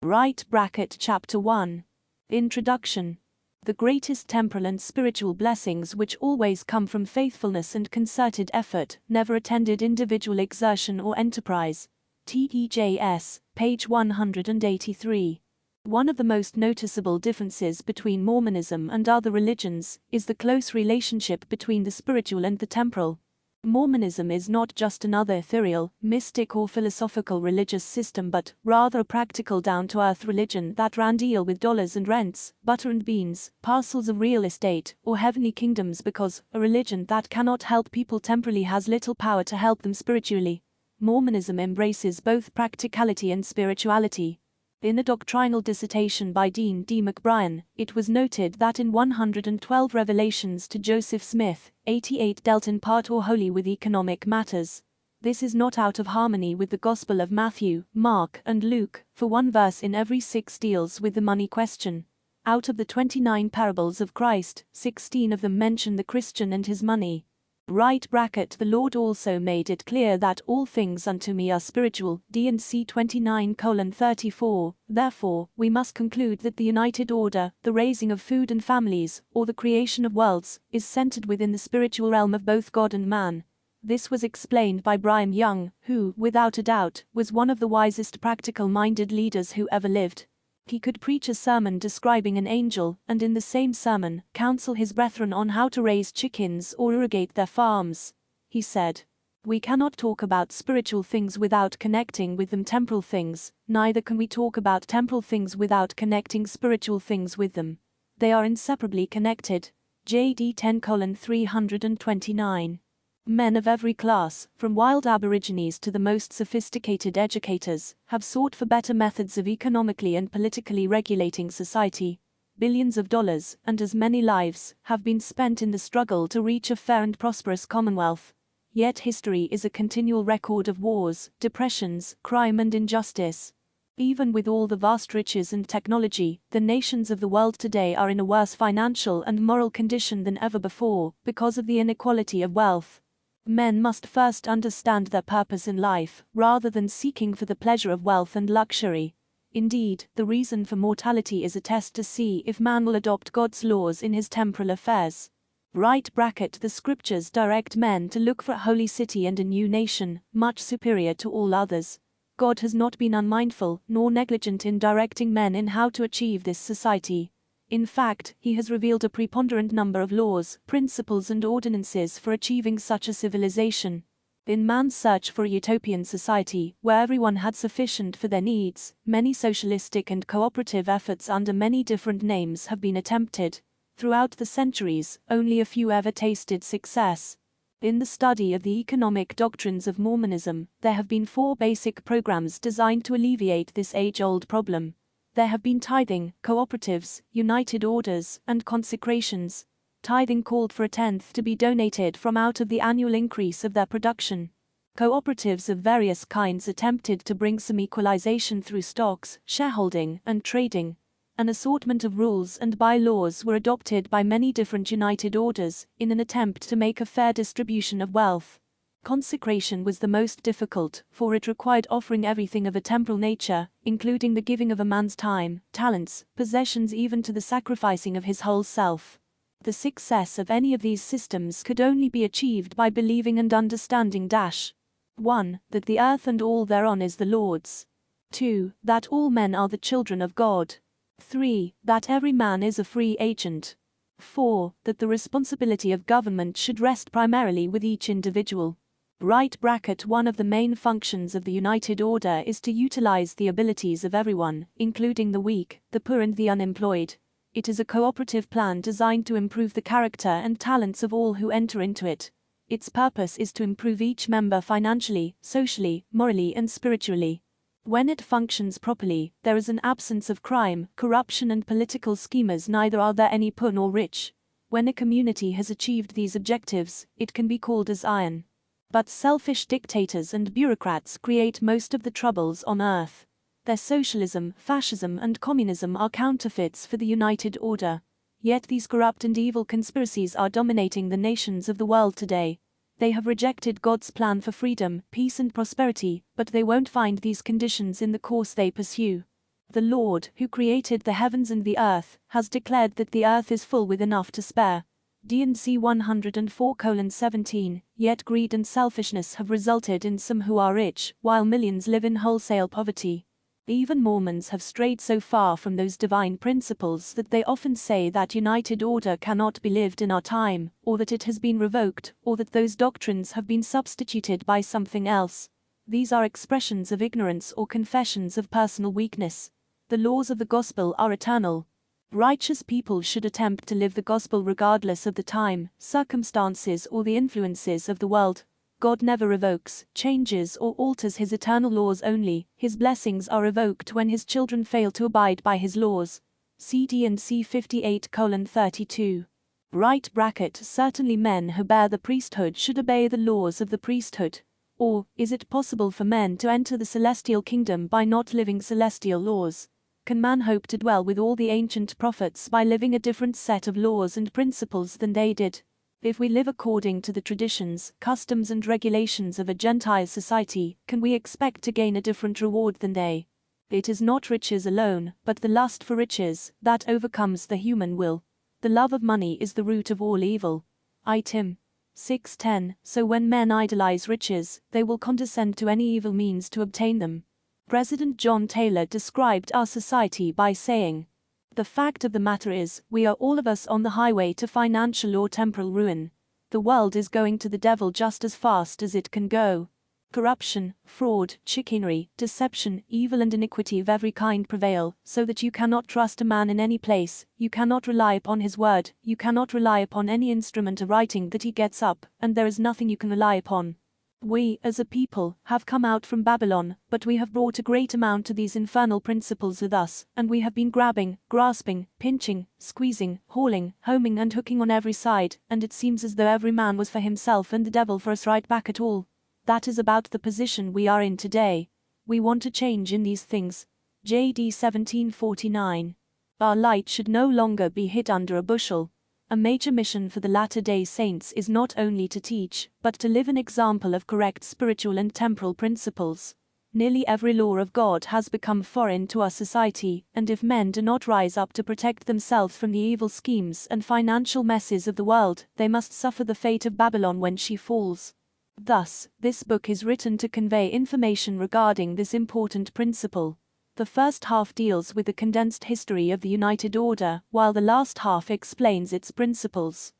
Right bracket Chapter 1. Introduction. The greatest temporal and spiritual blessings which always come from faithfulness and concerted effort, never attended individual exertion or enterprise. TEJS, page 183. One of the most noticeable differences between Mormonism and other religions is the close relationship between the spiritual and the temporal. Mormonism is not just another ethereal, mystic or philosophical religious system but rather a practical down-to-earth religion that ran deal with dollars and rents, butter and beans, parcels of real estate, or heavenly kingdoms because a religion that cannot help people temporally has little power to help them spiritually. Mormonism embraces both practicality and spirituality. In a doctrinal dissertation by Dean D. McBrien, it was noted that in 112 revelations to Joseph Smith, 88 dealt in part or wholly with economic matters. This is not out of harmony with the Gospel of Matthew, Mark, and Luke, for one verse in every 6 deals with the money question. Out of the 29 parables of Christ, 16 of them mention the Christian and his money. Right bracket The Lord also made it clear that all things unto me are spiritual, D&C 29:34, therefore, we must conclude that the united order, the raising of food and families, or the creation of worlds, is centered within the spiritual realm of both God and man. This was explained by Brigham Young, who, without a doubt, was one of the wisest practical-minded leaders who ever lived. He could preach a sermon describing an angel, and in the same sermon, counsel his brethren on how to raise chickens or irrigate their farms. He said, "We cannot talk about spiritual things without connecting with them temporal things, neither can we talk about temporal things without connecting spiritual things with them. They are inseparably connected." JD 10:329. Men of every class, from wild aborigines to the most sophisticated educators, have sought for better methods of economically and politically regulating society. Billions of dollars, and as many lives, have been spent in the struggle to reach a fair and prosperous commonwealth. Yet history is a continual record of wars, depressions, crime and injustice. Even with all the vast riches and technology, the nations of the world today are in a worse financial and moral condition than ever before, because of the inequality of wealth. Men must first understand their purpose in life, rather than seeking for the pleasure of wealth and luxury. Indeed, the reason for mortality is a test to see if man will adopt God's laws in his temporal affairs. Right bracket The scriptures direct men to look for a holy city and a new nation, much superior to all others. God has not been unmindful nor negligent in directing men in how to achieve this society. In fact, he has revealed a preponderant number of laws, principles and ordinances for achieving such a civilization. In man's search for a utopian society, where everyone had sufficient for their needs, many socialistic and cooperative efforts under many different names have been attempted. Throughout the centuries, only a few ever tasted success. In the study of the economic doctrines of Mormonism, there have been 4 basic programs designed to alleviate this age-old problem. There have been tithing, cooperatives, united orders, and consecrations. Tithing called for 1/10 to be donated from out of the annual increase of their production. Cooperatives of various kinds attempted to bring some equalization through stocks, shareholding, and trading. An assortment of rules and bylaws were adopted by many different united orders, in an attempt to make a fair distribution of wealth. Consecration was the most difficult, for it required offering everything of a temporal nature, including the giving of a man's time, talents, possessions, even to the sacrificing of his whole self. The success of any of these systems could only be achieved by believing and understanding 1. That the earth and all thereon is the Lord's. 2. That all men are the children of God. 3. That every man is a free agent. 4. That the responsibility of government should rest primarily with each individual. Right bracket One of the main functions of the United Order is to utilize the abilities of everyone, including the weak, the poor and the unemployed. It is a cooperative plan designed to improve the character and talents of all who enter into it. Its purpose is to improve each member financially, socially, morally and spiritually. When it functions properly, there is an absence of crime, corruption and political schemers, neither are there any poor nor rich. When a community has achieved these objectives, it can be called as iron. But selfish dictators and bureaucrats create most of the troubles on earth. Their socialism, fascism and communism are counterfeits for the United Order. Yet these corrupt and evil conspiracies are dominating the nations of the world today. They have rejected God's plan for freedom, peace and prosperity, but they won't find these conditions in the course they pursue. The Lord, who created the heavens and the earth, has declared that the earth is full with enough to spare. D&C 104:17, yet greed and selfishness have resulted in some who are rich, while millions live in wholesale poverty. Even Mormons have strayed so far from those divine principles that they often say that united order cannot be lived in our time, or that it has been revoked, or that those doctrines have been substituted by something else. These are expressions of ignorance or confessions of personal weakness. The laws of the gospel are eternal. Righteous people should attempt to live the gospel regardless of the time, circumstances, or the influences of the world. God never revokes, changes, or alters his eternal laws only. His blessings are revoked when his children fail to abide by his laws. CD&C 58:32. Certainly men who bear the priesthood should obey the laws of the priesthood. Or, is it possible for men to enter the celestial kingdom by not living celestial laws? Can man hope to dwell with all the ancient prophets by living a different set of laws and principles than they did? If we live according to the traditions, customs and regulations of a Gentile society, can we expect to gain a different reward than they? It is not riches alone, but the lust for riches, that overcomes the human will. The love of money is the root of all evil. Tim 6:10. So when men idolize riches, they will condescend to any evil means to obtain them. President John Taylor described our society by saying, "The fact of the matter is, we are all of us on the highway to financial or temporal ruin. The world is going to the devil just as fast as it can go. Corruption, fraud, chicanery, deception, evil and iniquity of every kind prevail, so that you cannot trust a man in any place, you cannot rely upon his word, you cannot rely upon any instrument of writing that he gets up, and there is nothing you can rely upon. We, as a people, have come out from Babylon, but we have brought a great amount of these infernal principles with us, and we have been grabbing, grasping, pinching, squeezing, hauling, homing and hooking on every side, and it seems as though every man was for himself and the devil for us right back at all. That is about the position we are in today. We want a change in these things." JD 1749. Our light should no longer be hid under a bushel. A major mission for the latter-day Saints is not only to teach, but to live an example of correct spiritual and temporal principles. Nearly every law of God has become foreign to our society, and if men do not rise up to protect themselves from the evil schemes and financial messes of the world, they must suffer the fate of Babylon when she falls. Thus, this book is written to convey information regarding this important principle. The first half deals with the condensed history of the United Order, while the last half explains its principles.